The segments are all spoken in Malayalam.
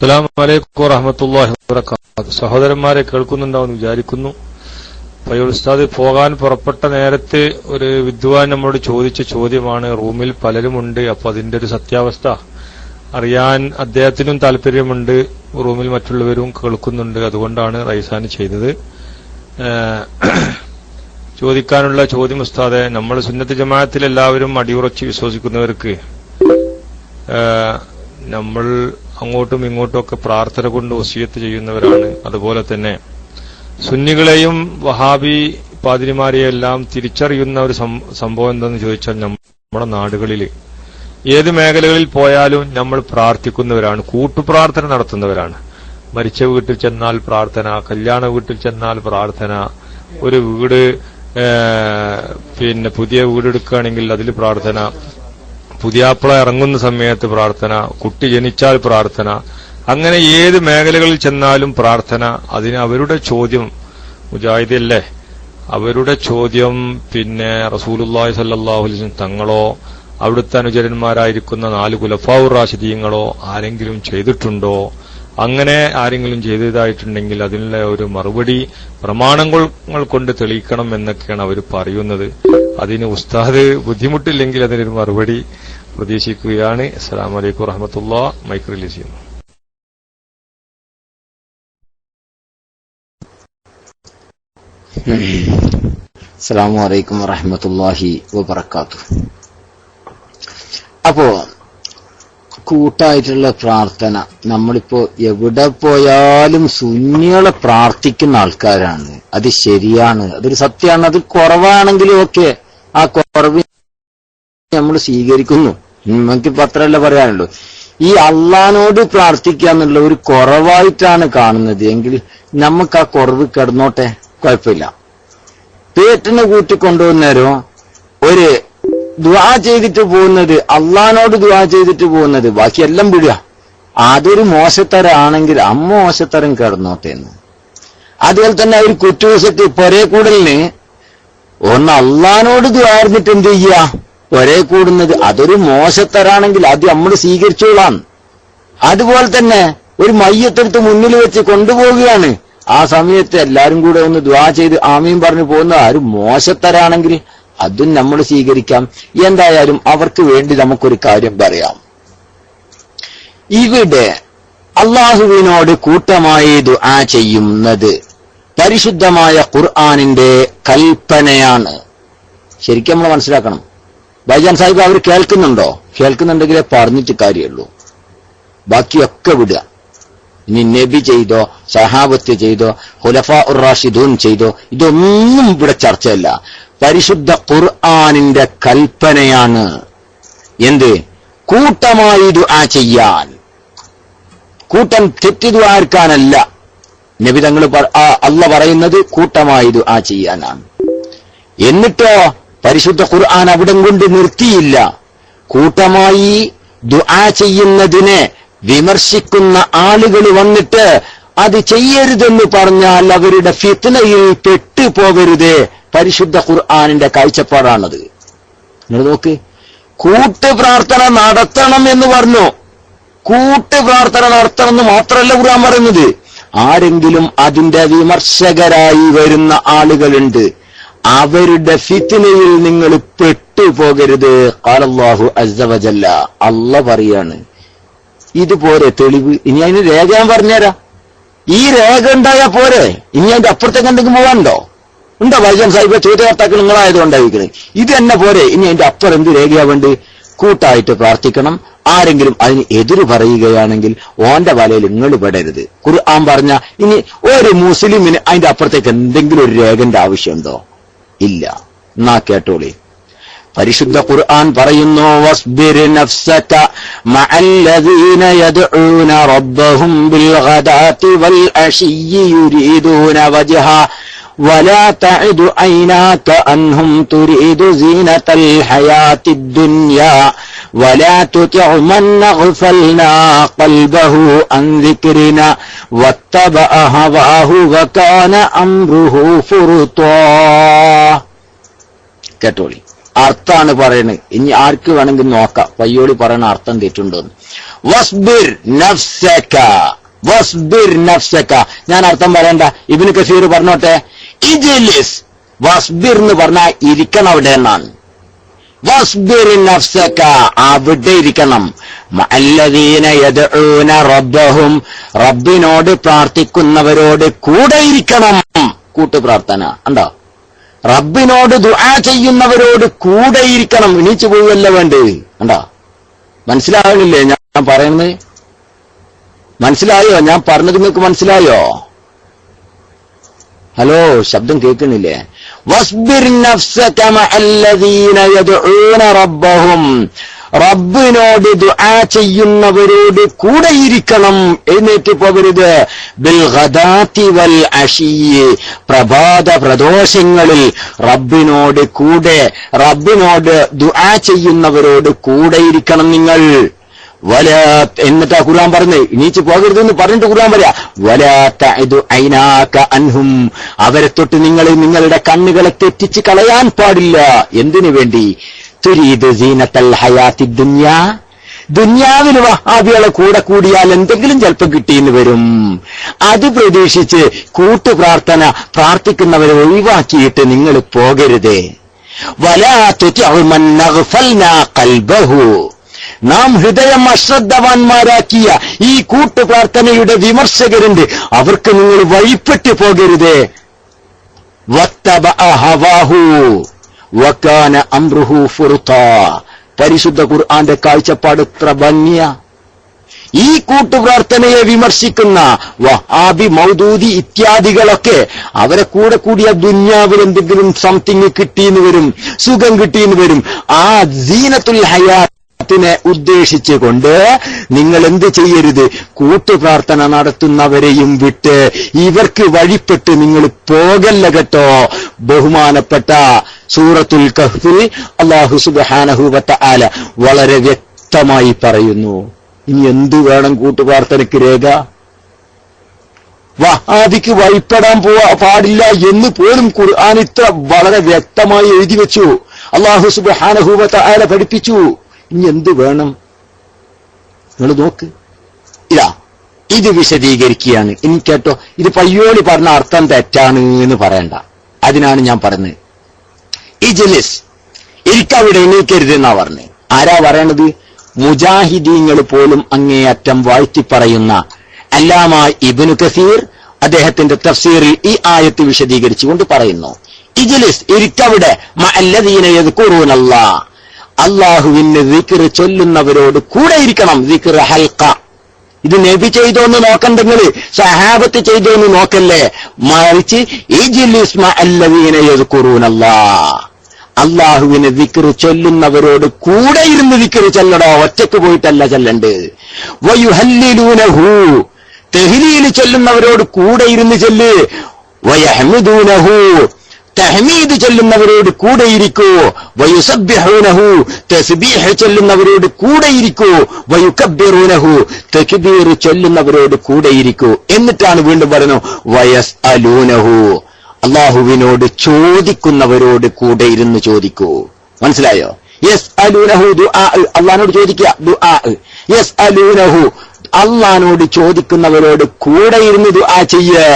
അസ്സലാമു അലൈക്കും വറഹ്മത്തുള്ളാഹി വബറകാതുഹു. സഹോദരന്മാരെ കേൾക്കുന്നുണ്ടാവും വിചാരിക്കുന്നു. പയ്യോൾ ഉസ്താദ് പോകാൻ പുറപ്പെട്ട നേരത്തെ ഒരു വിദ്വാൻ നമ്മളോട് ചോദിച്ച ചോദ്യമാണ്. റൂമിൽ പലരുമുണ്ട്, അപ്പൊ അതിന്റെ ഒരു സത്യാവസ്ഥ അറിയാൻ അദ്ദേഹത്തിനും താല്പര്യമുണ്ട്, റൂമിൽ മറ്റുള്ളവരും കേൾക്കുന്നുണ്ട്. അതുകൊണ്ടാണ് റൈസാൻ ചെയ്തത്. ചോദിക്കാനുള്ള ചോദ്യം ഉസ്താദെ, നമ്മൾ സുന്നത്ത് ജമാഅത്തിൽ എല്ലാവരും അടിയുറച്ച് വിശ്വസിക്കുന്നവർക്ക് നമ്മൾ അങ്ങോട്ടും ഇങ്ങോട്ടും ഒക്കെ പ്രാർത്ഥന കൊണ്ട് വസിയത്ത് ചെയ്യുന്നവരാണ്. അതുപോലെ തന്നെ സുന്നികളെയും വഹാബി പാതിരിമാരെയെല്ലാം തിരിച്ചറിയുന്ന ഒരു സംഭവം എന്തെന്ന് ചോദിച്ചാൽ, നമ്മുടെ നാടുകളിൽ ഏത് മേഖലകളിൽ പോയാലും നമ്മൾ പ്രാർത്ഥിക്കുന്നവരാണ്, കൂട്ടുപ്രാർത്ഥന നടത്തുന്നവരാണ്. മരിച്ച വീട്ടിൽ ചെന്നാൽ പ്രാർത്ഥന, കല്യാണ വീട്ടിൽ ചെന്നാൽ പ്രാർത്ഥന, ഒരു വീട് പുതിയ വീടെടുക്കുകയാണെങ്കിൽ അതിൽ പ്രാർത്ഥന, പുതിയാപ്പിള ഇറങ്ങുന്ന സമയത്ത് പ്രാർത്ഥന, കുട്ടി ജനിച്ചാൽ പ്രാർത്ഥന, അങ്ങനെ ഏത് മേഖലകളിൽ ചെന്നാലും പ്രാർത്ഥന. അതിന് അവരുടെ ചോദ്യം, മുജാഹിദല്ലേ, അവരുടെ ചോദ്യം റസൂലുള്ളാഹി സ്വല്ലല്ലാഹു അലൈഹി വസല്ലം തങ്ങളോ അവിടുത്തെ അനുചരന്മാരായിരിക്കുന്ന 4 ഖുലഫാഉർ റാഷിദീങ്ങളോ ആരെങ്കിലും ചെയ്തിട്ടുണ്ടോ? അങ്ങനെ ആരെങ്കിലും ചെയ്തതായിട്ടുണ്ടെങ്കിൽ അതിനുള്ള ഒരു മറുപടി പ്രമാണങ്ങൾ കൊണ്ട് തെളിയിക്കണം എന്നൊക്കെയാണ് അവർ പറയുന്നത്. അതിന് ഉസ്താദ് ബുദ്ധിമുട്ടില്ലെങ്കിൽ അതിനൊരു മറുപടി പ്രതീക്ഷിക്കുകയാണ്. അസ്സലാമു അലൈക്കും വറഹ്മത്തുള്ളാഹി. മൈക്ക് റിലീസ് ചെയ്യുന്നു. അസ്സലാമു അലൈക്കും വറഹ്മത്തുള്ളാഹി വബറകാതുഹു. അപ്പോ കൂട്ടായിട്ടുള്ള പ്രാർത്ഥന, നമ്മളിപ്പോ എവിടെ പോയാലും സുന്നികളെ പ്രാർത്ഥിക്കുന്ന ആൾക്കാരാണ്. അത് ശരിയാണ്, അതൊരു സത്യമാണ്. അത് കുറവാണെങ്കിലും ഒക്കെ ആ കുറവ് നമ്മൾ സ്വീകരിക്കുന്നു. നമുക്കിപ്പോ അത്രയല്ല പറയാനുള്ളൂ. ഈ അള്ളാനോട് പ്രാർത്ഥിക്കുക എന്നുള്ള ഒരു കുറവായിട്ടാണ് കാണുന്നത് എങ്കിൽ നമുക്ക് ആ കുറവ് കിടന്നോട്ടെ, കുഴപ്പമില്ല. പേറ്റിന് കൂട്ടിക്കൊണ്ടുവന്നേരോ ഒരു ദുആ ചെയ്തിട്ട് പോകുന്നത്, അള്ളാനോട് ദുആ ചെയ്തിട്ട് പോകുന്നത്, ബാക്കിയെല്ലാം വിടുക. അതൊരു മോശത്തരാണെങ്കിൽ മോശത്തരം കിടന്നോട്ടെ എന്ന്. അതുപോലെ തന്നെ ഒരു കുറ്റൂസത്ത് പൊരേ കൂടലിന് ഒന്ന് അള്ളാനോട് ദുആ ചെയ്തിട്ട് എന്ത് ചെയ്യുക, പൊരേ കൂടുന്നത്, അതൊരു മോശത്തരാണെങ്കിൽ അത് നമ്മൾ സ്വീകരിച്ചോളാം. അതുപോലെ തന്നെ ഒരു മയ്യത്തെടുത്ത് മുന്നിൽ വെച്ച് കൊണ്ടുപോവുകയാണ്, ആ സമയത്ത് എല്ലാരും കൂടെ ഒന്ന് ദുആ ചെയ്ത് ആമീൻ പറഞ്ഞു പോകുന്ന ഒരു മോശത്തരാണെങ്കിൽ അതും നമ്മൾ സ്വീകരിക്കാം. എന്തായാലും അവർക്ക് വേണ്ടി നമുക്കൊരു കാര്യം പറയാം. ഇവിടെ അള്ളാഹുവിനോട് കൂട്ടമായി ദുആ ചെയ്യുന്നത് പരിശുദ്ധമായ ഖുർആനിന്റെ കൽപ്പനയാണ്. ശരിക്കും നമ്മൾ മനസ്സിലാക്കണം. ബൈജാൻ സാഹിബ് അവർ കേൾക്കുന്നുണ്ടോ? കേൾക്കുന്നുണ്ടെങ്കിലേ പറഞ്ഞിട്ട് കാര്യമുള്ളൂ. ബാക്കിയൊക്കെ വിടുക. ഇനി നബി ചെയ്തോ, സഹാബത്ത് ചെയ്തോ, ഖുലഫാഉർ റാഷിദൂൻ ചെയ്തോ, ഇതൊന്നും ഇവിടെ ചർച്ചയല്ല. പരിശുദ്ധ ഖുർആനിന്റെ കൽപ്പനയാണ്. എന്ത്? കൂട്ടമായി ദുആ ചെയ്യാൻ. കൂട്ടം തെറ്റി ദുആർക്കാനല്ല. നബി തങ്ങൾ അല്ല പറയുന്നത് കൂട്ടമായി ദുആ ചെയ്യാനാണ്. എന്നിട്ടോ പരിശുദ്ധ ഖുർആൻ അവിടം കൊണ്ട് നിർത്തിയില്ല. കൂട്ടമായി ദുആ ചെയ്യുന്നതിനെ വിമർശിക്കുന്ന ആളുകൾ വന്നിട്ട് അത് ചെയ്യരുതെന്ന് പറഞ്ഞാൽ അവരുടെ ഫിത്നയിൽ പെട്ടുപോകരുതേ. പരിശുദ്ധ ഖുർആനിന്റെ കാഴ്ചപ്പാടാണത്. നിങ്ങൾ നോക്ക്, കൂട്ടുപ്രാർത്ഥന നടത്തണം എന്ന് പറഞ്ഞു. കൂട്ടുപ്രാർത്ഥന നടത്തണം എന്ന് മാത്രമല്ല ഖുർആൻ പറയുന്നത്. ആരെങ്കിലും അതിന്റെ വിമർശകരായി വരുന്ന ആളുകളുണ്ട്, അവരുടെ ഫിത്നയിൽ നിങ്ങൾ പെട്ടുപോകരുത്. ഖാലല്ലാഹു അസ്സ വജല്ല, അല്ലാഹ് പറയാണ്. ഇതുപോലെ തെളിവ് ഇനി അതിന് രേഖ ഞാൻ പറഞ്ഞുതരാം. ഈ രേഖ ഉണ്ടായാൽ പോരെ, ഇനി അതിന്റെ അപ്പുറത്തേക്ക് എന്തെങ്കിലും പോകാനുണ്ടോ? ഉണ്ടോ? ബൈജാൻ സാഹിബ് ചോദ്യകർത്താക്കൾ നിങ്ങളായതുകൊണ്ടായിരിക്കുന്നത്. ഇത് തന്നെ പോരെ, ഇനി അതിന്റെ അപ്പുറം എന്ത് രേഖയാ വേണ്ടി? കൂട്ടായിട്ട് പ്രാർത്ഥിക്കണം. ആരെങ്കിലും അതിന് എതിര് പറയുകയാണെങ്കിൽ ഓന്റെ വലയിൽ നിങ്ങൾ പെടരുത്. ഖുർആൻ പറഞ്ഞ ഇനി ഒരു മുസ്ലിമിന് അതിന്റെ അപ്പുറത്തേക്ക് എന്തെങ്കിലും ഒരു രേഖന്റെ ആവശ്യമുണ്ടോ? ഇല്ല. എന്നാ കേട്ടോളി. പരിശുദ്ധ ഖുർആൻ പറയുന്നു, വസ്ബിർ നഫ്സക മഅല്ലദീന യദ്ഊന റബ്ബഹും ബിൽഗദാതി വൽ അശിയ്യി യുരീദൂന വജ്ഹ വലാ തഅദു ഐനാക അൻഹും തുരീദു സീനതൽ ഹയാത്തിദ് ദുനിയാ വലാ തുതിഉ മൻ അഗ്ഫൽനാ ഖൽബഹു അൻ ദിക്രിനാ വത്തബഅ ഹവാഹു വകാന അംറുഹു ഫുർതാ. കേട്ടോളി, അർത്ഥാണ് പറയുന്നത്. ഇനി ആർക്ക് വേണമെങ്കിൽ നോക്കാം പയ്യോളി പറയുന്ന അർത്ഥം തെറ്റുണ്ടോന്ന്. വസ്ബിർ നഫ്സക, വസ്ബിർ നഫ്സക. ഞാൻ അർത്ഥം പറയണ്ട, ഇബ്നു കസീർ പറഞ്ഞോട്ടെ. ഇജ്ലിസ്, വസ്ബിർ എന്ന് പറഞ്ഞാൽ ഇരിക്കണം അവിടെ എന്നാണ്. വസ്ബിർ നഫ്സക, അവിടെ ഇരിക്കണം. മഅല്ലദീന യദ്ഊന റബ്ബഹും, റബ്ബിനോട് പ്രാർത്ഥിക്കുന്നവരോട് കൂടെ ഇരിക്കണം. കൂട്ടുപ്രാർത്ഥന ഉണ്ടോ? റബ്ബിനോട് ദുആ ചെയ്യുന്നവരോട് കൂടെ ഇരിക്കണം. എണീച്ചു പോവുകയല്ല വേണ്ടേ? ഉണ്ടോ? മനസ്സിലാവണില്ലേ ഞാൻ പറയുന്നത്? മനസ്സിലായോ? ഞാൻ പറഞ്ഞത് നിങ്ങൾക്ക് മനസ്സിലായോ? ഹലോ, ശബ്ദം കേൾക്കുന്നില്ലേ? വസ്ബിർ നഫ്സക മഅല്ലദീന യദ്ഊന റബ്ബഹും, റബ്ബിനോട് ദുആ ചെയ്യുന്നവരോട് കൂടെ ഇരിക്കണം, എഴുന്നേറ്റ് പോകരുത്. ബിൽ ഗദാതി വൽ അശിയ്യ്, പ്രഭാത പ്രദോഷങ്ങളിൽ റബ്ബിനോട് കൂടെ, റബ്ബിനോട് ദുആ ചെയ്യുന്നവരോട് കൂടെ ഇരിക്കണം നിങ്ങൾ. എന്നിട്ടാ ഖുർആൻ പറഞ്ഞേ എണീച്ച് പോകരുതെന്ന് പറഞ്ഞിട്ട് ഖുർആൻ പറയാ, വലാ തഅദു ഐനാക അൻഹും, അവരെ തൊട്ട് നിങ്ങൾ നിങ്ങളുടെ കണ്ണുകളെ തെറ്റിച്ച് കളയാൻ പാടില്ല. എന്തിനു വേണ്ടി? തുരീദു സീനത്തൽ ഹയാത്തി ദുനിയാ, ദുനിയാവിൽ വഹാബികളെ കൂടെ കൂടിയാൽ എന്തെങ്കിലും ചിലപ്പോൾ കിട്ടിയെന്ന് വരും. അത് പ്രതീക്ഷിച്ച് കൂട്ടുപ്രാർത്ഥന പ്രാർത്ഥിക്കുന്നവരെ ഒഴിവാക്കിയിട്ട് നിങ്ങൾ പോകരുത്. വലാ തുതിഉ മൻ അഗ്ഫൽനാ ഖൽബഹു, നാം ഹൃദയം അശ്രദ്ധവാന്മാരാക്കിയ ഈ കൂട്ടുപ്രാർത്ഥനയുടെ വിമർശകരുണ്ട്, അവർക്ക് നിങ്ങൾ വഴിപ്പെട്ടു പോകരുത്. വത്തബഅ ഹവാഹു വകാന അംറുഹു ഫുർതാ, പരിശുദ്ധ ഖുർആന്റെ കാഴ്ചപ്പാട് എത്ര ഭംഗിയ. ഈ കൂട്ടുപ്രാർത്ഥനയെ വിമർശിക്കുന്ന വഹാബി മൗദൂദി ഇത്യാദികളൊക്കെ അവരെ കൂടെ കൂടിയ ദുന്യാവിൽ എന്തെങ്കിലും സംതിങ് കിട്ടിയെന്ന് വരും, സുഖം കിട്ടിയെന്ന് വരും. ആ സീനത്തുൽ ഹയാത്തിനെ ഉദ്ദേശിച്ചുകൊണ്ട് നിങ്ങൾ എന്ത് ചെയ്യരുത്? കൂട്ടുപ്രാർത്ഥന നടത്തുന്നവരെയും വിട്ട് ഇവർക്ക് വഴിപ്പെട്ട് നിങ്ങൾ പോകല്ല കേട്ടോ. ബഹുമാനപ്പെട്ട സൂറത്തുൽ കഹ്ഫിൽ അല്ലാഹു സുബ്ഹാനഹു വ തആല വളരെ വ്യക്തമായി പറയുന്നു. ഇനി എന്ത് വേണം കൂട്ടുപ്രാർത്ഥനയ്ക്ക് രേഖ? വഹാബിക്ക് വഴിപ്പെടാൻ പാടില്ല എന്ന് പോലും ഖുർആൻ ഇത്ര വളരെ വ്യക്തമായി എഴുതി വെച്ചു. അല്ലാഹു സുബ്ഹാനഹു വ തആല പഠിപ്പിച്ചു. ഇനി എന്ത് വേണം? നിങ്ങൾ നോക്ക്. ഇതാ ഇത് വിശദീകരിക്കുകയാണ്. ഇനി കേട്ടോ, ഇത് പയ്യോളി പറഞ്ഞ അർത്ഥം തെറ്റാണ് എന്ന് പറയണ്ട. അതിനാണ് ഞാൻ പറഞ്ഞത്. ഇജ്ലിസ്, ഇരിക്കവിടെ എണീക്കരുത് എന്നാ പറഞ്ഞത്. ആരാ പറയണത്? മുജാഹിദീങ്ങൾ പോലും അങ്ങേയറ്റം വാഴ്ത്തി പറയുന്ന അല്ലാമ ഇബ്നു കസീർ അദ്ദേഹത്തിന്റെ തഫ്സീറിൽ ഈ ആയത്ത് വിശദീകരിച്ചുകൊണ്ട് പറയുന്നു, ഇജ്ലിസ്, ഇരിക്കവിടെ മഅല്ലദീന യദ്കുറൂനല്ലാഹ്, അല്ലാഹുവിന്റെ ദിക്ർ ചൊല്ലുന്നവരോട് കൂടെ ഇരിക്കണം. ദിക്ർ ഹൽഖ, ഇത് നബി ചെയ്തോന്ന് നോക്കണ്ടെങ്കിൽ സഹാബത്ത് ചെയ്തോന്ന് നോക്കല്ലേ, മറിച്ച് ഇജ്ലിസ് മഅല്ലദീന യദ്കുറൂനല്ലാഹ്, അല്ലാഹുവിനെ ദിക്ർ ചൊല്ലുന്നവരോട് കൂടെ ഇരുന്ന് ദിക്ർ ചൊല്ലടോ, ഒറ്റയ്ക്ക് പോയിട്ടല്ല ചൊല്ലണ്ട്. വയുഹല്ലിലൂനഹു, തഹ്ലീൽ ചൊല്ലുന്നവരോട് കൂടെ ഇരുന്ന് ചൊല്ല്. വയഹ്മിദൂനഹു, തഹ്മീദ് ചൊല്ലുന്നവരോട് കൂടെ ഇരിക്കൂ. വയുസബ്ബിഹൂനഹു, തസ്ബീഹ് ചൊല്ലുന്നവരോട് കൂടെ ഇരിക്കൂ. വയുകബ്ബിറൂനഹു, തക്ബീർ ചൊല്ലുന്നവരോട് കൂടെ ഇരിക്കൂ. എന്നിട്ടാണ് വീണ്ടും പറയുന്നു വയസ്അലൂനഹു, അല്ലാഹുവിനോട് ചോദിക്കുന്നവരോട് കൂടെ ഇരുന്ന് ചോദിക്കൂ. മനസ്സിലായോ? യസ്അലൂനഹു ദുആ, അല്ലാഹുവിനോട് ചോദിക്കുക, ദുആ. യസ്അലൂനഹു, അല്ലാഹുവിനോട് ചോദിക്കുന്നവരോട് കൂടെ ഇരുന്ന് ദുആ ചെയ്യ്.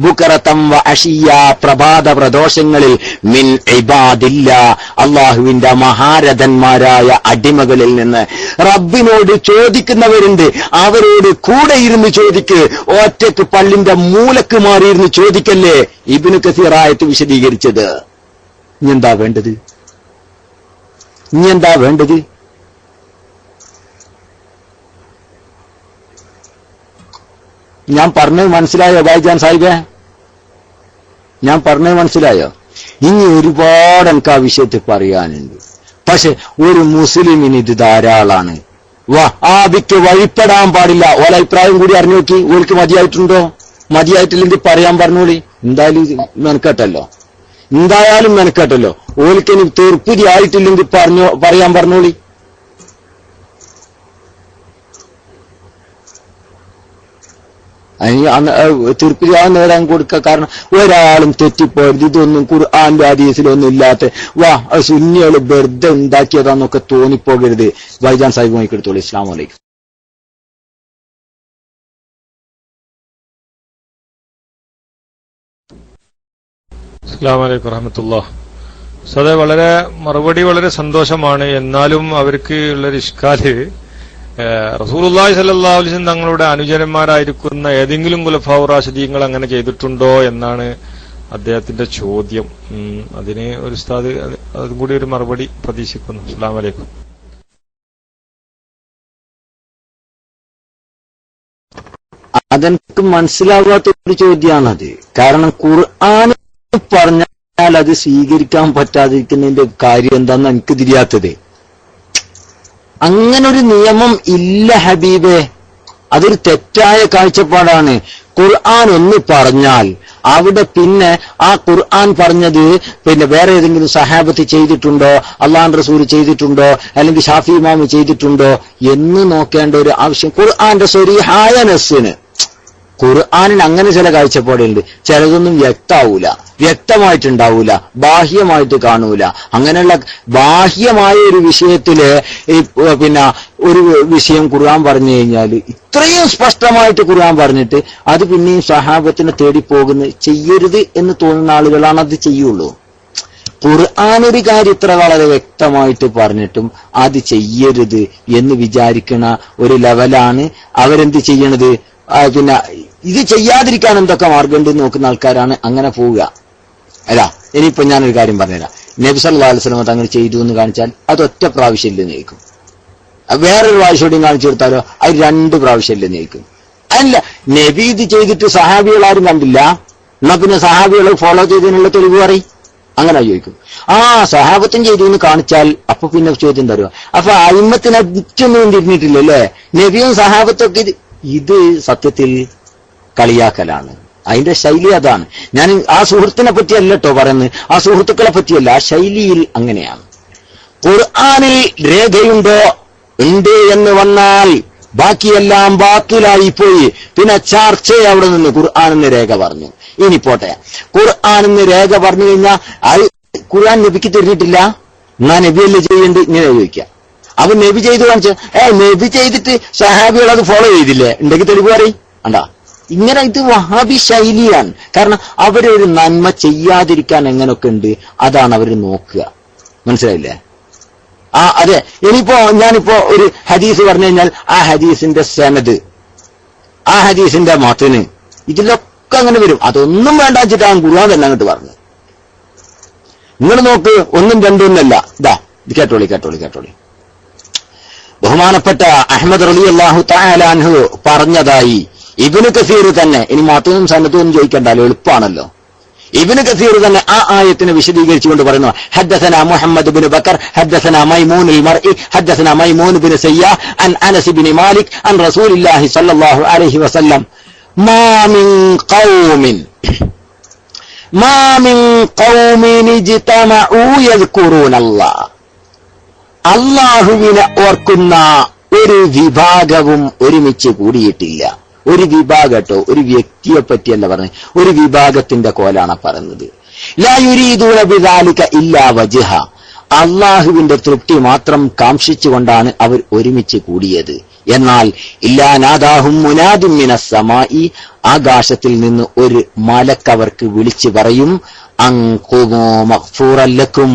ബുകറതം വ അശിയ, പ്രഭാത പ്രദോഷങ്ങളിൽ മിൻ ഇബാദില്ല, അല്ലാഹുവിന്റെ മഹാരഥന്മാരായ അടിമകളിൽ നിന്ന് റബ്ബിനോട് ചോദിക്കുന്നവരുണ്ട്, അവരോട് കൂടെ ഇരുന്ന് ചോദിക്ക്. ഒറ്റയ്ക്ക് പള്ളിന്റെ മൂലക്ക് മാറിയിരുന്ന് ചോദിക്കല്ലേ. ഇബ്നു കസീർ ആയത്ത് വിശദീകരിച്ചത്. ഇനി എന്താ വേണ്ടത്? ഇനി എന്താ വേണ്ടത്? ഞാൻ പറഞ്ഞത് മനസ്സിലായോ ഭായിജാൻ സാഹിബേ? ഞാൻ പറഞ്ഞത് മനസ്സിലായോ? ഇനി ഒരുപാട് എനിക്ക് ആ വിഷയത്തിൽ പറയാനുണ്ട്. പക്ഷെ ഒരു മുസ്ലിമിന് ഇത് ധാരാളാണ്. വഹാബിക്ക് വഴിപ്പെടാൻ പാടില്ല. ഓല അഭിപ്രായം കൂടി അറിഞ്ഞു നോക്കി. ഓൾക്ക് മതിയായിട്ടുണ്ടോ? മതിയായിട്ടില്ലെങ്കിൽ പറയാൻ പറഞ്ഞോളി. എന്തായാലും മെനക്കെട്ടല്ലോ, എന്തായാലും മെനക്കെട്ടല്ലോ. ഓൾക്ക് ഇനി തീർപ്പുതി ആയിട്ടില്ലെങ്കിൽ പറയാൻ പറഞ്ഞോളി. തീർപ്പിലാൻ നേടാൻ കൊടുക്കുക. കാരണം ഒരാളും തെറ്റിപ്പോയത്. ഇതൊന്നും ഖുർആന്റെ ഹദീസിലൊന്നും ഇല്ലാത്ത സുന്നികൾ വെറുതെ ഉണ്ടാക്കിയതാന്നൊക്കെ തോന്നിപ്പോകരുത്. വൈജാൻ സാഹിബ് എടുത്തോളൂ. അസ്സലാമു അലൈക്കും. അസ്സലാമു അലൈക്കും വറഹ്മത്തുള്ളാഹി. സദാ മറുപടി വളരെ സന്തോഷമാണ്. എന്നാലും അവർക്ക് ഉള്ളൊരു ഇഷ്കാല്, റസൂലുള്ളാഹി സ്വല്ലല്ലാഹു അലൈഹി വസല്ലം തങ്ങളുടെ അനുചരന്മാരായിരിക്കുന്ന ഏതെങ്കിലും ഖുലഫാഉർ റാഷിദീങ്ങൾ അങ്ങനെ ചെയ്തിട്ടുണ്ടോ എന്നാണ് അദ്ദേഹത്തിന്റെ ചോദ്യം. അതിന് ഒരു ഉസ്താദ് അതും കൂടി ഒരു മറുപടി പ്രതീക്ഷിക്കുന്നു. അസ്സലാമു അലൈക്കും. അതെനിക്ക് മനസ്സിലാവാത്ത ഒരു ചോദ്യമാണത്. കാരണം ഖുർആൻ പറഞ്ഞാൽ അത് സ്വീകരിക്കാൻ പറ്റാതിരിക്കുന്നതിന്റെ കാര്യം എന്താന്ന് എനിക്ക് തിരിയാത്തത്. അങ്ങനൊരു നിയമം ഇല്ല ഹബീബേ. അതൊരു തെറ്റായ കാഴ്ചപ്പാടാണ്. ഖുർആൻ ഒന്ന് പറഞ്ഞാൽ അവിടെ പിന്നെ ആ ഖുർആൻ പറഞ്ഞത് പിന്നെ വേറെ ഏതെങ്കിലും സഹാബത്ത് ചെയ്തിട്ടുണ്ടോ, അള്ളാഹു റസൂൽ ചെയ്തിട്ടുണ്ടോ, അല്ലെങ്കിൽ ഷാഫി ഇമാം ചെയ്തിട്ടുണ്ടോ എന്ന് നോക്കേണ്ട ഒരു ആവശ്യം. ഖുർആന്റെ സ്വരീഹായ നസ്സിന്, ഖുർആനിന് അങ്ങനെ ചില കാഴ്ചപ്പാടുണ്ട്. ചിലതൊന്നും വ്യക്തമായിട്ടുണ്ടാവൂല, ബാഹ്യമായിട്ട് കാണൂല. അങ്ങനെയുള്ള ബാഹ്യമായ ഒരു വിഷയത്തില് പിന്നെ ഒരു വിഷയം ഖുർആൻ പറഞ്ഞു കഴിഞ്ഞാൽ ഇത്രയും സ്പഷ്ടമായിട്ട് ഖുർആൻ പറഞ്ഞിട്ട് അത് പിന്നെയും സഹാബത്തിനെ തേടിപ്പോകുന്ന ചെയ്യരുത് എന്ന് തോന്നുന്ന ആളുകളാണ് അത് ചെയ്യുള്ളൂ. ഖുർആൻ ഒരു കാര്യം ഇത്ര വളരെ വ്യക്തമായിട്ട് പറഞ്ഞിട്ടും അത് ചെയ്യരുത് എന്ന് വിചാരിക്കുന്ന ഒരു ലെവലാണ് അവരെന്ത് ചെയ്യണത്. പിന്നെ ഇത് ചെയ്യാതിരിക്കാൻ എന്തൊക്കെ മാർഗമുണ്ട് നോക്കുന്ന ആൾക്കാരാണ് അങ്ങനെ പോവുക. അല്ല, ഇനിയിപ്പോ ഞാനൊരു കാര്യം പറഞ്ഞുതരാം. നബി സല്ലല്ലാഹു അലൈഹി വസല്ലം തങ്ങൾ ചെയ്തു എന്ന് കാണിച്ചാൽ അത് ഒറ്റ പ്രാവശ്യം ഇല്ലെന്ന് ചോദിക്കും. വേറൊരു പ്രാവശ്യം കാണിച്ചു കൊടുത്താലോ അത് 2 പ്രാവശ്യം ഇല്ലെന്ന് ചോദിക്കും. അല്ല, നബി ഇത് ചെയ്തിട്ട് സഹാബികൾ ആരും കണ്ടില്ല, എന്നാ പിന്നെ സഹാബികൾ ഫോളോ ചെയ്തതിനുള്ള തെളിവ് പറയും, അങ്ങനെ ചോദിക്കും. സഹാബത്തും ചെയ്തു എന്ന് കാണിച്ചാൽ അപ്പൊ പിന്നെ ചോദ്യം തരുക. അപ്പൊ അയിമ്മത്തിന് അതൊന്നും തിരിഞ്ഞിട്ടില്ലല്ലേ? നബിയും സഹാബത്തൊക്കെ ഇത് സത്യത്തിൽ കളിയാക്കലാണ്. അതിന്റെ ശൈലി അതാണ്. ഞാൻ ആ സുഹൃത്തിനെ പറ്റിയല്ല കേട്ടോ പറയുന്നത്, ആ സുഹൃത്തുക്കളെ പറ്റിയല്ല, ആ ശൈലിയിൽ അങ്ങനെയാണ്. ഖുർആനിൽ രേഖയുണ്ടോ? ഉണ്ട് എന്ന് വന്നാൽ ബാക്കിയെല്ലാം ബാത്തിലായി പോയി. പിന്നെ ചർച്ചയെ അവിടെ നിന്ന് ഖുർആനിന്ന് രേഖ പറഞ്ഞു. ഇനി പോട്ടെ, ഖുർആനിന്ന് രേഖ പറഞ്ഞു കഴിഞ്ഞാൽ അത് ഖുർആൻ നബിക്ക് തരുന്നിട്ടില്ല, എന്നാ നബിയല്ലേ ചെയ്യേണ്ടത് ഇങ്ങനെ ചോദിക്കാം. അവൻ നബി ചെയ്തു കാണിച്ചു, നബി ചെയ്തിട്ട് സഹാബികൾ അത് ഫോളോ ചെയ്തില്ലേ, ഉണ്ടെങ്കിൽ തെളിവ് പറയും. അണ്ടാ, ഇങ്ങനെ ഇത് വഹാബി ശൈലിയാണ്. കാരണം അവരൊരു നന്മ ചെയ്യാതിരിക്കാൻ എങ്ങനെയൊക്കെ ഉണ്ട് അതാണ് അവർ നോക്കുക. മനസ്സിലായില്ലേ? അതെ. ഇനിയിപ്പോ ഞാനിപ്പോ ഒരു ഹദീസ് പറഞ്ഞു കഴിഞ്ഞാൽ ആ ഹദീസിന്റെ സനദ്, ആ ഹദീസിന്റെ മതന്, ഇതിലൊക്കെ അങ്ങനെ വരും. അതൊന്നും വേണ്ട വെച്ചിട്ടാണ് ഖുർആൻ തന്നെ അങ്ങോട്ട് പറഞ്ഞത്. നിങ്ങൾ നോക്ക്, 1 2 ഒന്നല്ല. ഇതാ ഇത് കേട്ടോളി. ബഹുമാനപ്പെട്ട അഹ്മദ് റളിയല്ലാഹു തആല അൻഹു പറഞ്ഞതായി ഇബ്നു കസീർ തന്നെ, ഇനി മതനും സനദും ചോദിക്കണ്ടല്ലോ, എളുപ്പമാണല്ലോ. ഇബ്നു കസീർ തന്നെ ആ ആയത്തിനെ വിശദീകരിച്ചുകൊണ്ട് പറയുന്നു, ഹദ്ദസനാ മുഹമ്മദ് ഇബ്നു ബക്കർ ഹദ്ദസനാ മൈമൂൻ അൽ-മർഇ ഹദ്ദസനാ മൈമൂൻ ഇബ്നു സയ്യാ അൻ അനസ് ഇബ്നു മാലിക് അൻ റസൂലില്ലാഹി സ്വല്ലല്ലാഹു അലൈഹി വസല്ലം മാ മിൻ ഖൗമിൻ ഇജ്തമഉ യദ്കുറൂനല്ലാഹ്, അല്ലാഹുവിനെ ഓർക്കുന്ന ഒരു വിഭാഗവും ഒരുമിച്ച് കൂടിയിട്ടില്ല. ഒരു വിഭാഗട്ടോ, ഒരു വ്യക്തിയെ പറ്റിയല്ല പറഞ്ഞത്, ഒരു വിഭാഗത്തിന്റെ കോലാണ് പറഞ്ഞത്. ലാ യുരീദൂന ബിദാലിക ഇല്ലാ വജ്ഹ, അള്ളാഹുവിന്റെ തൃപ്തി മാത്രം കാംക്ഷിച്ചുകൊണ്ടാണ് അവർ ഒരുമിച്ച് കൂടിയത്. എന്നാൽ ഇല്ലാ നാദാഹും മുനാദിൻ മിനസ് സമായി, ആകാശത്തിൽ നിന്ന് ഒരു മലക്കവർക്ക് വിളിച്ചു പറയും, അൻഖുമൂ മഗ്ഫൂറൻ ലക്കും,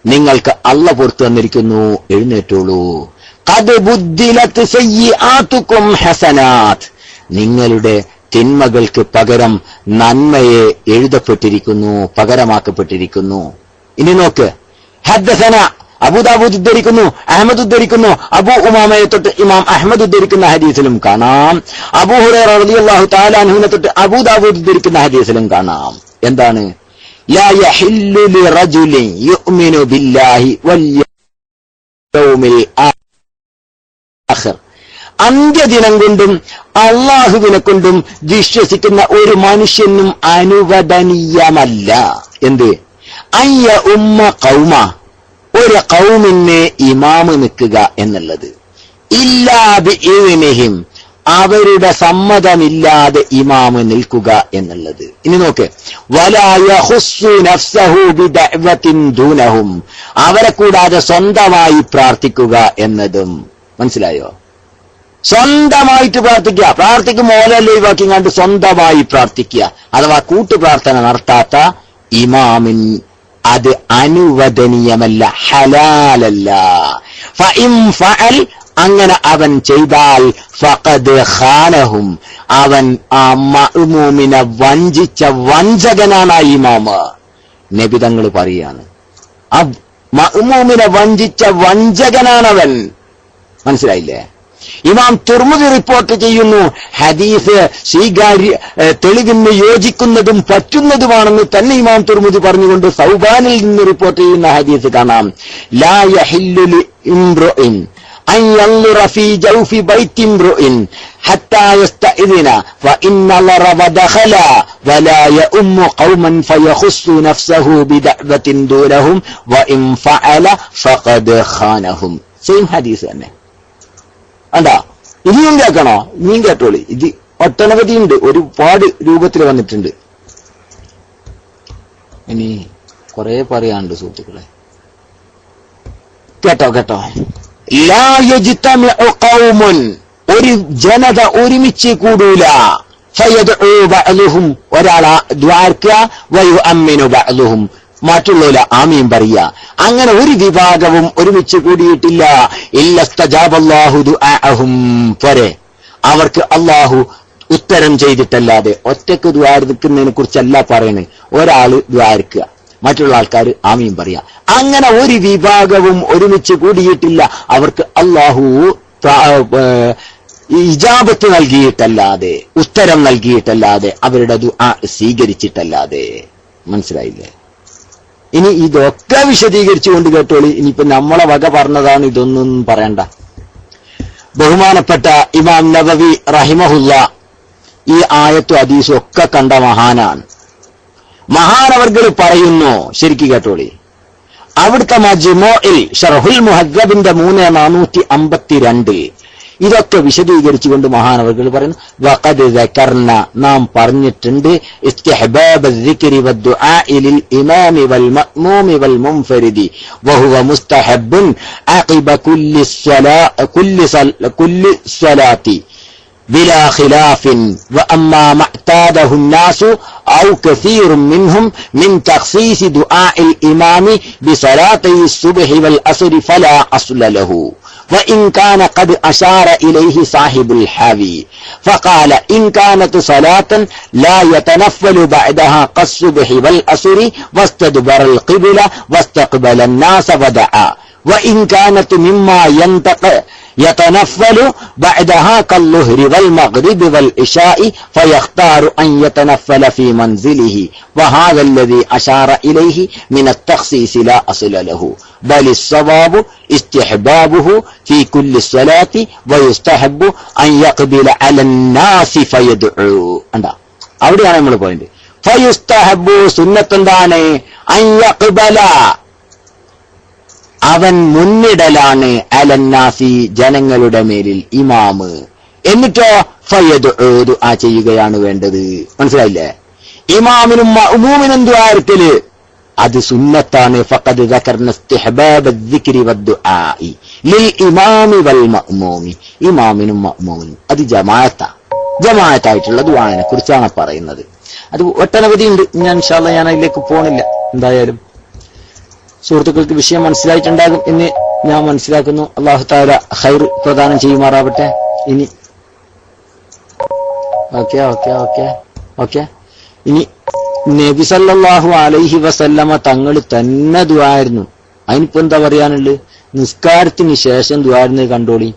നിങ്ങൾക്ക് അള്ള പുറത്തു തന്നിരിക്കുന്നു, എഴുന്നേറ്റോളൂ. ഖദ് ബുദ്ദിലത് സയ്യിആതുകും ഹസനാത്ത്, നിങ്ങളുടെ തിന്മകൾക്ക് പകരം നന്മയെ എഴുതപ്പെട്ടിരിക്കുന്നു, പകരമാക്കപ്പെട്ടിരിക്കുന്നു. ഇനി നോക്ക്, ഹദ്ദസന അബൂദാവൂദ് ഉദ്ധരിക്കുന്നു, അഹ്മദ് ഉദ്ധരിക്കുന്നു, അബൂ ഉമാമയെ തൊട്ട് ഇമാം അഹ്മദ് ഉദ്ധരിക്കുന്ന ഹദീസിലും കാണാം, അബൂ ഹുറൈറ റളിയല്ലാഹു തആല അൻഹുവിനെ തൊട്ട് അബൂദാവൂദ് ഉദ്ധരിക്കുന്ന ഹദീസിലും കാണാം. എന്താണ്? ലാ യഹില്ലു ലിറജുലിൻ യുഅ്മിനു ബില്ലാഹി വൽ യൗമിൽ ആഖിർ, അന്ത്യദിനം കൊണ്ടും അള്ളാഹുവിനെ കൊണ്ടും വിശ്വസിക്കുന്ന ഒരു മനുഷ്യനും അനുവദനീയമല്ല. എന്ത്? അയ്യ ഉമ്മ ഖൗമ, ഒരു ഖൗമിന് ഇമാമ് നിൽക്കുക എന്നുള്ളത്, ഇല്ലാ ബിഇദ്നിഹിം, അവരുടെ സമ്മതമില്ലാതെ ഇമാമ് നിൽക്കുക എന്നുള്ളത്. ഇനി നോക്ക്, വലാ യഖുസ്സു നഫ്സഹു ബിദഅവത്തിൻ ദൂനഹും, അവരെ കൂടാതെ സ്വന്തമായി പ്രാർത്ഥിക്കുക എന്നതും. മനസ്സിലായോ? സ്വന്തമായിട്ട് പ്രാർത്ഥിക്കും മോലല്ലേ ഒഴിവാക്കി കണ്ട് സ്വന്തമായി പ്രാർത്ഥിക്കുക, അഥവാ കൂട്ടുപ്രാർത്ഥന നടത്താത്ത ഇമാമിൻ അത് അനുവദനീയമല്ല, ഹലാലല്ല. ഫഇൻ ഫഅൽ അങ്ങനെ അവൻ ചെയ്താൽ ഫഖദ് ഖാനഹും അവൻ ആ മഅ്മൂമിനെ വഞ്ചിച്ച വഞ്ചകനാണ് ആ ഇമാമ്. നബി തങ്ങൾ പറയാണ് ആ മഅ്മൂമിനെ വഞ്ചിച്ച വഞ്ചകനാണവൻ. മനസ്സിലായില്ലേ? ഇമാം തുർമുദി റിപ്പോർട്ട് ചെയ്യുന്നു, ഹദീസ് തെളിവിന് യോജിക്കുന്നതും പറ്റുന്നതുമാണെന്ന് തന്നെ ഇമാം തുർമുദി പറഞ്ഞുകൊണ്ട് സൗബാനിൽ നിന്ന് റിപ്പോർട്ട് ചെയ്യുന്ന ഹദീസ് കാണാം. ലാ യഹില്ലു ലിംറുഇൻ അൻ യൻളുറ ഫീ ജൗഫി ബൈത്തി ഇംറുഇൻ ഹത്താ യസ്തഇദിന ഫഇൻ നളറ വദഖല വലാ യഉമ്മു ഖൗമൻ ഫയഖുസ്സു നഫ്സഹു ബിദഅവത്തിൻ ദൂലഹും വഇൻ ഫഅല ഫഖദ് ഖാനഹും. സെയിം ഹദീസ് തന്നെ. അണ്ടാ ഇനിയും കേൾക്കണോ? ഇനിയും കേട്ടോളി. ഇത് ഒട്ടനവധി ഉണ്ട്, ഒരുപാട് രൂപത്തിൽ വന്നിട്ടുണ്ട്. ഇനി കുറെ പറയാനുണ്ട് സുഹൃത്തുക്കളെ. കേട്ടോ. ലാ യജ്തമിഉ ഖൗമുൻ ഒരു ജനത ഒരുമിച്ച് കൂടൂല. ഫയദ്ഉ ബഅ്ലുഹും ഒരാൾ ദുആർക്കുക വയുഅമ്മിനു ബഅ്ലുഹും മറ്റുള്ളവര് ആമീൻ പറയുക. അങ്ങനെ ഒരു വിഭാഗവും ഒരുമിച്ച് കൂടിയിട്ടില്ല. ഇല്ലസ്തജാബല്ലാഹു ദുആഅഹും പോരെ, അവർക്ക് അള്ളാഹു ഉത്തരം ചെയ്തിട്ടല്ലാതെ. ഒറ്റക്ക് ദുആർക്കുന്നതിനെ കുറിച്ചല്ല പറയുന്നത്. ഒരാള് ദുആർക്കുക, മറ്റുള്ള ആൾക്കാർ ആമീൻ പറയുക. അങ്ങനെ ഒരു വിഭാഗവും ഒരുമിച്ച് കൂടിയിട്ടില്ല. അവർക്ക് അള്ളാഹു ഇജാബത്ത് നൽകിയിട്ടല്ലാതെ, ഉത്തരം നൽകിയിട്ടല്ലാതെ, അവരുടെ ദുആ സ്വീകരിച്ചിട്ടല്ലാതെ. മനസ്സിലായില്ലേ? ഇനി ഇതൊക്കെ വിശദീകരിച്ചുകൊണ്ട് കേട്ടോളി. ഇനിയിപ്പോ നമ്മളെ വക പറഞ്ഞതാണ്, ഇതൊന്നും പറയണ്ട. ബഹുമാനപ്പെട്ട ഇമാം നബവി റഹിമഹുല്ല ഈ ആയത്തും ഹദീസും ഒക്കെ കണ്ട മഹാനാണ്. മഹാനവർകൾ പറയുന്നു, ശരിക്കും കേട്ടോളി. അവിടുത്തെ മജ്മുഇൽ ശർഹുൽ മുഹദ്ദബിന്റെ 3452 ഇതൊക്കെ വിശദീകരിച്ചുകൊണ്ട് മഹാനവർകൾ പറയുന്നു, വഖദ് ദക്കർന നാം പറഞ്ഞിട്ടുണ്ട്, ഇസ്തിഹ്ബാബ് الذിക്രി വദ്ദുആഇ ലിൽ ഇമാമി വൽ മഅ്മൂമി വൽ മുൻഫരിദി വഹുവ മുസ്തഹബ്ബുൻ അഖിബ കുല്ലി സ്വലാത്തി ബിലാ ഖിലാഫിൻ വഅമ്മാ മഅ്താദഹു الناس أو كثير منهم من تخصيص دعاء الإمام بصلاتي الصبح والعصر فلا أصل له وإن كان قد أشار إليه صاحب الحاوي فقال إن كانت صلاة لا يتنفل بعدها كالصبح والعصر واستدبر القبلة واستقبل الناس ودعا وإن كانت مما يتنفل بعدها كالظهر والمغرب والعشاء فيختار أن يتنفل في منزله وهذا الذي أشار إليه من التخصيص لا أصل له بل الصواب استحبابه في كل الصلاة ويستحب أن يقبل على الناس فيدعو. അവിടെയാണ് നമ്മൾ പോയിന്റ്. ഫയുസ്തഹബ്ബു സുന്നത്ത് എന്താണ്? അൻ യഖ്ബല അവൻ മുന്നിടലാണ് അലന്നാസി ജനങ്ങളുടെ മേലിൽ ഇമാമ്. എന്നിട്ടോ ഫയദ്ഉ ദുആ ചെയ്യുകയാണ് വേണ്ടത്. മനസ്സിലായില്ലേ? ഇമാമിനും മഅ്മൂമിനും ദുആ എടുക്കല് അത് സുന്നത്താണ്. ഫഖദ് ദക്കർന ഇസ്തിഹ്ബാബ് الذിക്രി വദ്ദുആഇ ലിൽ ഇമാമി വൽ മഅ്മൂമി ഇമാമിനും മഅ്മൂമിനും. അത് ജമാഅത്തായിട്ടുള്ള ദുആനെ കുറിച്ചാണ് പറയുന്നത്. അത് ഒട്ടനവധി ഉണ്ട്. ഞാൻ ഇൻഷാ അല്ലാഹ് ഞാൻ അതിലേക്ക് പോണില്ല. എന്തായാലും സുഹൃത്തുക്കൾക്ക് വിഷയം മനസ്സിലായിട്ടുണ്ടാകും എന്ന് ഞാൻ മനസ്സിലാക്കുന്നു. അല്ലാഹു തആല ഖൈർ പ്രദാനം ചെയ്യുമാറാവട്ടെ. ഇനി ഓക്കെ ഇനി നബി സല്ലല്ലാഹു അലൈഹി വസല്ലമ തങ്ങൾ തന്നെ ദുആയിരുന്നു. അതിനിപ്പോ എന്താ പറയാനുള്ളത്? നിസ്കാരത്തിന് ശേഷം ദുആയിരുന്നത് കണ്ടോളി.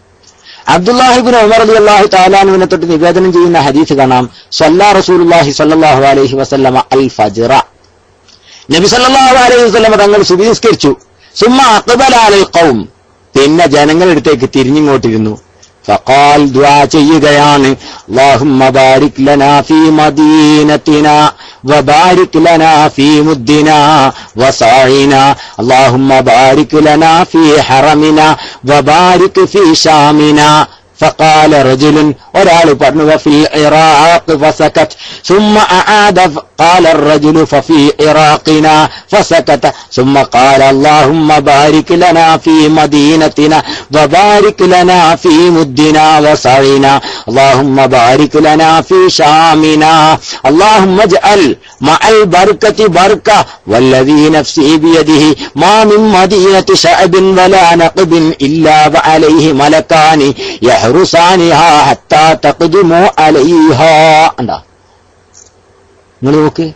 അബ്ദുല്ലാഹി ഇബ്നു ഉമർ റളിയല്ലാഹു തആല അൻഹുവിനെ തൊട്ട് നിവേദനം ചെയ്യുന്ന ഹദീസ് കാണാം. സല്ലല്ലാഹു റസൂലുള്ളാഹി സ്വല്ലല്ലാഹു അലൈഹി വസല്ലമ അൽ ഫജ്റ നബി സല്ലല്ലാഹു അലൈഹി വസല്ലമ തങ്ങൾ സുബ്ഹി നിസ്കരിച്ചു. സുമ്മ അഖ്ബല അലൽ ഖൗം പിന്നെ ജനങ്ങളുടെ അടുത്തേക്ക് തിരിഞ്ഞിങ്ങോട്ടിരുന്നു. ഫഖാൽ ദുആ ചെയ്യുകയാണ്, അല്ലാഹുമ്മ ബാരിക് ലനാ ഫീ മദീനതിനാ വബാരിക് ലനാ ഫീ മുദ്ദിനാ വസാഇനാ അല്ലാഹുമ്മ ബാരിക് ലനാ ഫീ ഹറമിനാ വബാരിക് ഫീ ശാമിനാ. فقال رجل ഒരാൾ പറഞ്ഞു وفي العراق فسكت ثم أعاد قال الرجل ففي عراقنا فسكت ثم قال اللهم بارك لنا في مدينتنا وبارك لنا في مدنا وسعنا اللهم بارك لنا في شامنا اللهم اجعل مع البركة بركة والذي نفسي بيده ما من مدينة شعب ولا نقب إلا وعليه ملكان يحرسانها حتى تقدموا عليها. നിങ്ങൾ നോക്ക്,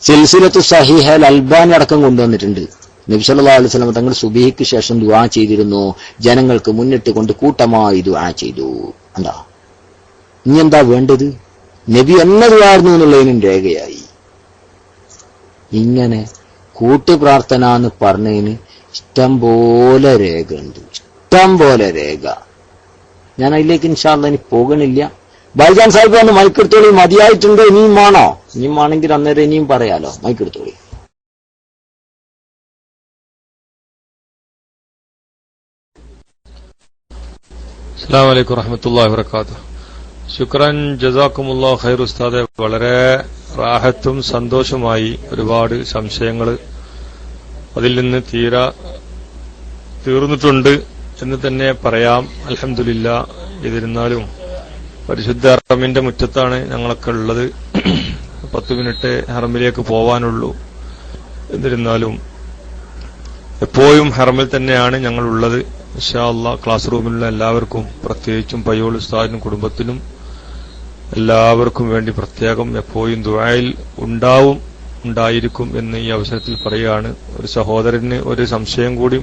സിൽസിലത്തു സഹീഹൽ അൽബാനി അടക്കം കൊണ്ടുവന്നിട്ടുണ്ട്. നബി സല്ലല്ലാഹു അലൈഹി വസല്ലം തങ്ങൾ സുബഹിക്ക് ശേഷം ദുആ ചെയ്തിരുന്നു, ജനങ്ങൾക്ക് മുന്നിട്ട് കൊണ്ട് കൂട്ടമായി ദുആ ചെയ്തു. എന്താ ഇനി എന്താ വേണ്ടത്? നബി എന്നതായിരുന്നു എന്നുള്ളതിനും രേഖയായി. ഇങ്ങനെ കൂട്ടുപ്രാർത്ഥന എന്ന് പറഞ്ഞതിന് ഇഷ്ടം പോലെ രേഖ ഉണ്ട്, ഇഷ്ടം പോലെ രേഖ. ഞാൻ അതിലേക്ക് ഇൻഷാ അല്ലാഹ് ഇനി പോകണില്ല. ബൈജാൻ സാഹിബ് ഒന്ന് മൈക്കെടുത്തോളി. മതിയായിട്ടുണ്ടോ? ഇനിയും ആണോ? ഇനിയും ആണെങ്കിൽ അന്നേരം ഇനിയും പറയാലോ. മൈക്കെടുത്തോളി. അസ്സലാമു അലൈക്കും വറഹ്മത്തുള്ളാഹി വബറകാതുഹു. ശുക്രൻ, ജസാക്കുമുല്ലാഹു ഖൈർ ഉസ്താദെ. വളരെ റാഹത്തും സന്തോഷമായി. ഒരുപാട് സംശയങ്ങൾ അതിൽ നിന്ന് തീർന്നിട്ടുണ്ട് എന്ന് തന്നെ പറയാം. അൽഹംദുലില്ലാ. ഇതിരുന്നാലും പരിശുദ്ധ ഹറമിന്റെ മുറ്റത്താണ് ഞങ്ങളൊക്കെ ഉള്ളത്. 10 മിനിറ്റ് ഹറമിലേക്ക് പോവാനുള്ളൂ. എന്നിരുന്നാലും എപ്പോഴും ഹറമിൽ തന്നെയാണ് ഞങ്ങൾ ഉള്ളത്. ഇൻഷാ അല്ലാഹ് ക്ലാസ് റൂമിലുള്ള എല്ലാവർക്കും, പ്രത്യേകിച്ചും പയ്യോൾ ഉസ്താദിനും കുടുംബത്തിനും എല്ലാവർക്കും വേണ്ടി പ്രത്യേകം എപ്പോഴും ദുആയിൽ ഉണ്ടായിരിക്കും എന്ന് ഈ അവസരത്തിൽ പറയുകയാണ്. ഒരു സഹോദരന് ഒരു സംശയം കൂടി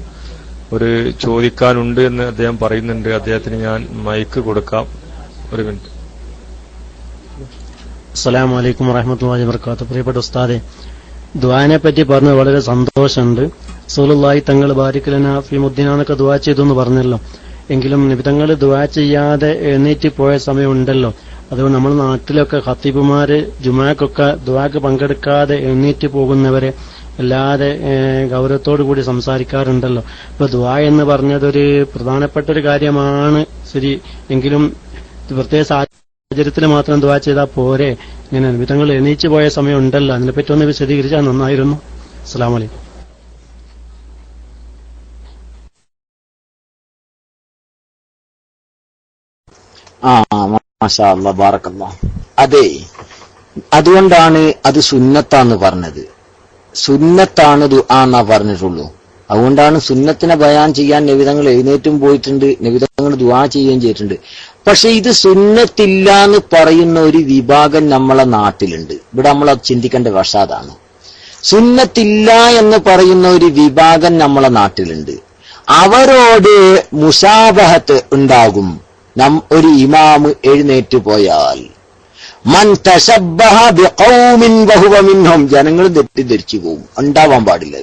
ചോദിക്കാനുണ്ട് എന്ന് അദ്ദേഹം പറയുന്നുണ്ട്. അദ്ദേഹത്തിന് ഞാൻ മൈക്ക് കൊടുക്കാം. ഒരു മിനിറ്റ്. അസ്സലാമു അലൈക്കും വറഹ്മത്തുള്ളാഹി വബറകാതുഹു. പ്രിയപ്പെട്ട ഉസ്താദെ, ദുആനെ പറ്റി പറഞ്ഞ് വളരെ സന്തോഷമുണ്ട്. റസൂലുള്ളാഹി തങ്ങൾ ബാരിക് ലനാ ഫീ മുദ്ദിനാ എന്നൊക്കെ ദുആ ചെയ്തു എന്ന് പറഞ്ഞല്ലോ. എങ്കിലും നബി തങ്ങൾ ദുആ ചെയ്യാതെ എഴുന്നേറ്റ് പോയ സമയമുണ്ടല്ലോ. അതുകൊണ്ട് നമ്മുടെ നാട്ടിലൊക്കെ ഖത്തീബുമാര് ജുമാക്കൊക്കെ ദുആക്ക് പങ്കെടുക്കാതെ എഴുന്നേറ്റ് പോകുന്നവരെ അല്ലാതെ ഗൗരവത്തോടു കൂടി സംസാരിക്കാറുണ്ടല്ലോ. ഇപ്പൊ ദുആ എന്ന് പറഞ്ഞതൊരു പ്രധാനപ്പെട്ട ഒരു കാര്യമാണ് ശരി. എങ്കിലും പ്രത്യേക സാഹചര്യത്തിൽ മാത്രം ദുആ ചെയ്താൽ പോരെ? ഇങ്ങനെ നബി തങ്ങൾ എഴുന്നേറ്റ് പോയ സമയം ഉണ്ടല്ലോ, അതിനെപ്പറ്റി ഒന്ന് വിശദീകരിച്ചാൽ നന്നായിരുന്നു. അസ്സലാമു അലൈക്കും. മാഷാ അല്ലാഹ്, ബാറക്കല്ലാഹ്. അതെ, അതുകൊണ്ടാണ് അത് സുന്നത്താന്ന് പറഞ്ഞത്. സുന്നത്താണ് ദുആ എന്നാ പറഞ്ഞിട്ടുള്ളൂ. അതുകൊണ്ടാണ് സുന്നത്തിനെ ബയാൻ ചെയ്യാൻ നബിതങ്ങൾ എഴുന്നേറ്റും പോയിട്ടുണ്ട്, നബിതങ്ങൾ ദുആ ചെയ്യുകയും ചെയ്തിട്ടുണ്ട്. പക്ഷെ ഇത് സുന്നത്തില്ല എന്ന് പറയുന്ന ഒരു വിഭാഗം നമ്മളെ നാട്ടിലുണ്ട്. ഇവിടെ നമ്മൾ ചിന്തിക്കേണ്ട വശാതാണ്. സുന്നത്തില്ല എന്ന് പറയുന്ന ഒരു വിഭാഗം നമ്മളെ നാട്ടിലുണ്ട്. അവരോട് മുശാബഹത്ത് ഉണ്ടാകും. ഒരു ഇമാമ് എഴുന്നേറ്റ് പോയാൽ മൻ തശബ്ബഹ ബിഖൗമിൻ വഹുവ മിൻഹും, ജനങ്ങൾ തെറ്റിദ്ധരിച്ചു പോകും. ഉണ്ടാവാൻ പാടില്ല.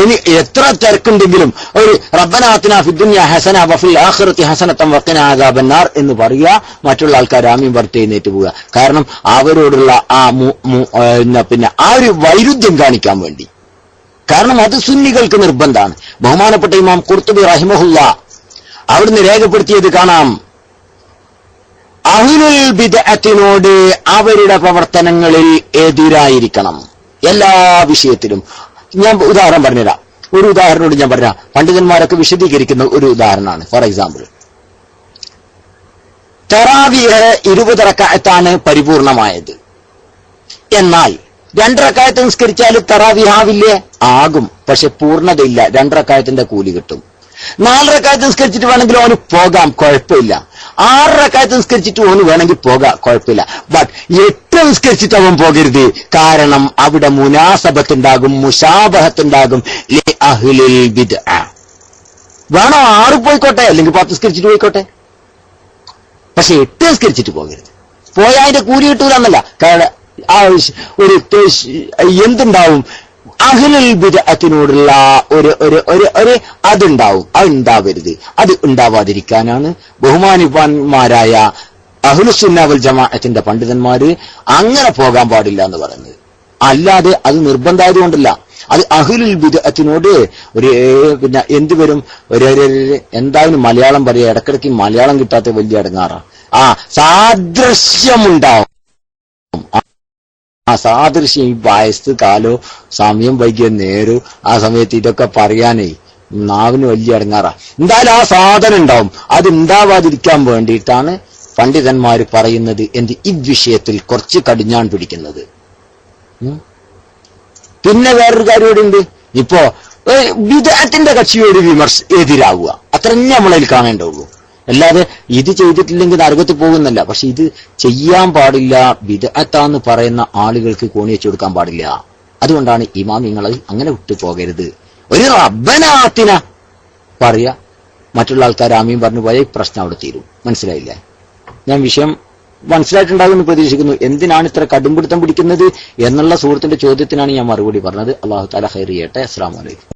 ഇനി എത്ര തിരക്കുണ്ടെങ്കിലും ഒരു റബ്ബനാ ആതിനാ ഫിദ്ദുനിയ ഹസന വഫിൽ ആഖിറതി ഹസനതൻ വഖിനാ അദാബന്നാർ എന്ന് പറയുക, മറ്റുള്ള ആൾക്കാർ ആമീൻ പറഞ്ഞ് എഴുന്നേറ്റ് പോവുക. കാരണം അവരോടുള്ള പിന്നെ ആ ഒരു വൈരുദ്ധ്യം കാണിക്കാൻ വേണ്ടി. കാരണം അത് സുന്നികൾക്ക് നിർബന്ധമാണ്. ബഹുമാനപ്പെട്ട ഇമാം ഖുർത്തുബി റഹിമഹുല്ലാ അവിടുന്ന് രേഖപ്പെടുത്തിയത് കാണാം. അഹ്ലുൽ ബിദ്അത്തിനോട് അവരുടെ പ്രവർത്തനങ്ങളിൽ എതിരായിരിക്കണം എല്ലാ വിഷയത്തിലും. ഞാൻ ഉദാഹരണം പറഞ്ഞുതരാം. ഒരു ഉദാഹരണോട് ഞാൻ പറഞ്ഞ പണ്ഡിതന്മാരൊക്കെ വിശദീകരിക്കുന്ന ഒരു ഉദാഹരണമാണ്. ഫോർ എക്സാമ്പിൾ, തറാവിഹ് 20 റക്അത്താണ് പരിപൂർണമായത്. എന്നാൽ 2 റക്അത്ത് നിസ്കരിച്ചാൽ തറാവിഹ് ആവില്ലേ? ആകും. പക്ഷെ പൂർണ്ണതയില്ല. 2 റക്അത്തിന്റെ കൂലി കിട്ടും. 4 റക്അത്ത് നിസ്കരിച്ചിട്ട് വേണമെങ്കിൽ ഓന് പോകാം, കുഴപ്പമില്ല. 6 റക്അത്ത് നിസ്കരിച്ചിട്ട് ഓന് വേണമെങ്കിൽ പോകാം, കുഴപ്പമില്ല. ബട്ട് 8 നിസ്കരിച്ചിട്ട് അവൻ പോകരുത്. കാരണം അവിടെ മുനാസബത്തുണ്ടാകും, മുശാബഹത്തുണ്ടാകും. അഹ്ലുൽ ബിദ്അ വേണോ 6 പോയിക്കോട്ടെ, അല്ലെങ്കിൽ 10 നിസ്കരിച്ചിട്ട് പോയിക്കോട്ടെ. പക്ഷെ 8 നിസ്കരിച്ചിട്ട് പോകരുത്. പോയാൽ അതിന്റെ കൂലി കിട്ടൂല എന്നല്ല, കാരണം ആ ഒരു എന്തുണ്ടാവും, അഹ്ലുൽ ബിദ്അത്തിനോടുള്ള ഒരു അതുണ്ടാവും. അത് ഉണ്ടാവരുത്. അത് ഉണ്ടാവാതിരിക്കാനാണ് ബഹുമാനിപ്പാന്മാരായ അഹ്ലുസുന്ന വൽ ജമാഅത്തിന്റെ പണ്ഡിതന്മാര് അങ്ങനെ പോകാൻ പാടില്ല എന്ന് പറയുന്നത്. അല്ലാതെ അത് നിർബന്ധമായതുകൊണ്ടല്ല. അത് അഹ്ലുൽ ബിദ്അത്തിനോട് പിന്നെ എന്ത് വരും, എന്തായാലും മലയാളം പറയാ, ഇടക്കിടയ്ക്ക് മലയാളം കിട്ടാത്ത വലിയ അടങ്ങാറാ. സാദൃശ്യമുണ്ടാവും. സാദൃശ്യം ഈ വയസ്സ് കാലോ സമയം വൈകിയ നേരോ ആ സമയത്ത് ഇതൊക്കെ പറയാനേ നാവിന് വലിയ അടങ്ങാറാ. എന്തായാലും ആ സാധനം ഉണ്ടാവും. അത് ഉണ്ടാവാതിരിക്കാൻ വേണ്ടിയിട്ടാണ് പണ്ഡിതന്മാര് പറയുന്നത് ഈ വിഷയത്തിൽ കുറച്ച് കടിഞ്ഞാൻ പിടിക്കുന്നത്. പിന്നെ വേറൊരു കാര്യം കൂടി ഉണ്ട്. ഇപ്പോ ബിദ്അത്തിന്റെ കക്ഷിയോട് എതിരാവുക അത്ര നമ്മളതിൽ കാണേണ്ടുള്ളൂ. അല്ലാതെ ഇത് ചെയ്തിട്ടില്ലെങ്കിൽ നരകത്ത് പോകുന്നല്ല. പക്ഷെ ഇത് ചെയ്യാൻ പാടില്ല, ബിദ്അത്താന്ന് പറയുന്ന ആളുകൾക്ക് കോണി വെച്ചു കൊടുക്കാൻ പാടില്ല. അതുകൊണ്ടാണ് ഇമാമിങ്ങൾ അങ്ങനെ വിട്ടു പോകരുത്. ഒരു റബ്ബനാത്തിന പറയാ, മറ്റുള്ള ആൾക്കാർ ആമീൻ പറഞ്ഞു പോയ പ്രശ്നം അവിടെ തീരും. മനസ്സിലായില്ലേ? ഞാൻ വിഷയം മനസ്സിലായിട്ടുണ്ടാകുമെന്ന് പ്രതീക്ഷിക്കുന്നു. എന്തിനാണ് ഇത്ര കടുംപിടുത്തം പിടിക്കുന്നത് എന്നുള്ള സുഹൃത്തിന്റെ ചോദ്യത്തിനാണ് ഞാൻ മറുപടി പറഞ്ഞത്. അല്ലാഹു തആല ഖൈർ ചെയ്യട്ടെ. അസ്സലാമു അലൈക്കും.